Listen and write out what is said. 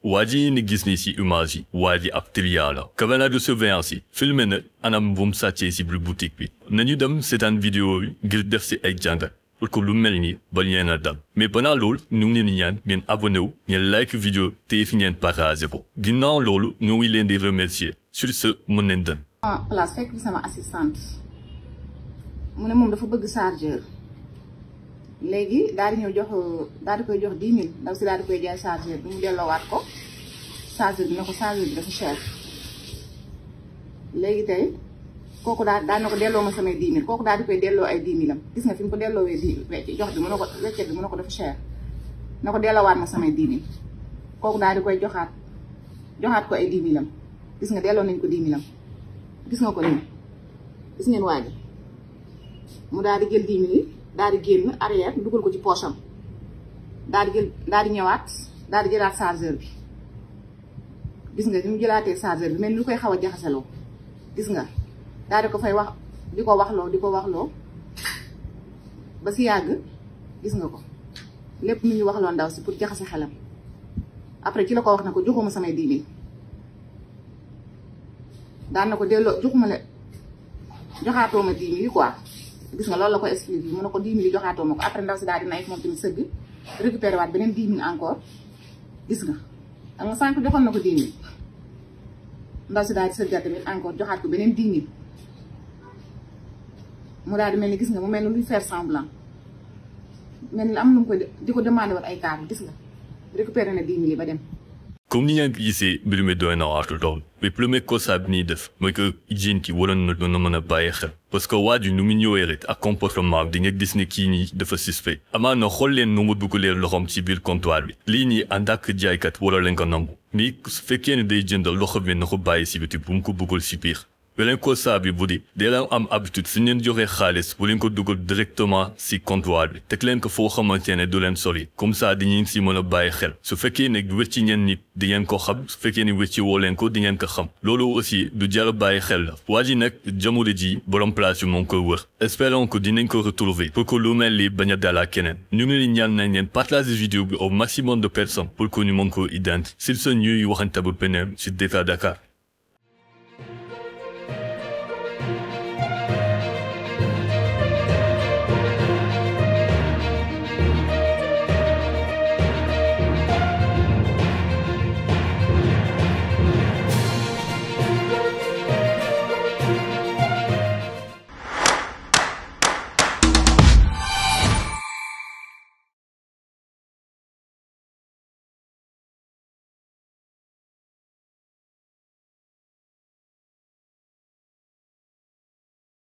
waa ji ni gis ni si image yi waa ji ab client la caméra de surveillance yi filmé na anam bu mu sàccee si biir boutique bi nañu dem seetaan vidéo yi ngir def si ay jàngat pour que lu mel ni ba leen a dal mais pendant loolu ñu ngi leen di ñaan ngeen abonné wu ngeen like vidéo te fi ngeen partagé ko ginnaaw loolu ñu ngi leen di remercier sur ce mën nañ dem. place fekk bi sama assistante mu ne moom dafa bëgg chargeur léegi daal di koy jox 10 000 ndaw si daal di koy jaay chargeur bi mu delloowaat ko chargeur bi ne ko chargeur bi dafa cher léegi tey kooku daal na ko delloo ma samay 10 000 kooku daal di koy delloo ay 10 000 am gis nga fi mu ko delloowee jox bi mu ne ko weccet bi mu ne ko dafa cher na ko delloowaat ma samay 10 000 kooku daal di koy joxaat ko ay 10 000 am gis nga delloo nañ ko 10 000 am gis nga ko nii gis ngeen waa ji mu daal di jël 10 000 yi daal di génn arrière dugal ko ci poche am daal di ñëwaat daal di jëlaat chargeur bi gis nga ni mu jëlaatee chargeur bi mel ni lu koy xaw a jaxaseloo gis nga daal di ko fay wax di ko waxloo ba si yàgg gis nga ko lépp mu ñu waxloo ndaw si pour jaxase xelam après ci la ko wax na ko joxuma samay 10 000 daan na ko delloo joxaatoo ma 10 000 yi quoi. gis nga loolu la ko expliqué mu ne ko 10 000 yi joxaatoo ma ko après ndaw si daal di nay moom tamit sëgg récupéré waat beneen 10 000 encore gis nga xam nga sànq joxoon na ko 10 000 ndaw si daal di sëggaat tamit encore joxaat ko beneen 10 000 mu daal di mel ni gis nga mu mel ni luy faire semblant mel ni am lu mu ko di ko demandé wat ay kaar gis nga récupéré na 10 000 yi ba dem. comme ni ngeen ko gisee mbir mi doy na waatu lool mais premier constat bi ñuy def mooy que hygiène ki waroon na doon mën a bàyyi xel parce que waa ji nu mu ñëwee rek ak comportement bi di nga gis ne kii nii dafa suspect amaana xool leen nu mu dugalee loxoom ci biir comptoir bi lii nii en tant que jaaykat wala leen ko nangu mais su fekkee ne day jënd loxo bi na ko bàyyi si biti bu mu ko bëggul si biir beneen constat bi bu di dee leen am habitude su leen joxee xaalis bu leen ko dugal directement si comptoir bi teg leen ko foo xamante ne du leen sori comme ça di ngeen si mën a bàyyi xel su fekkee ne wecci ngeen nit di ngeen ko xam su fekkee ne wecci woo leen ko di ngeen ko xam loolu aussi du jar a bàyyi xel la waa ji nag jamono ji borom place bi moo ngi koy wër espérons que dinañ ko retrouver pour que lu mel li bañ a dala keneen ñu ngi leen ñaan nañ leen partager vidéo bi au maximum de personnes pour que ñu mën ko identifier s'il se ñuy waxante bu beneen ci Défa Dakar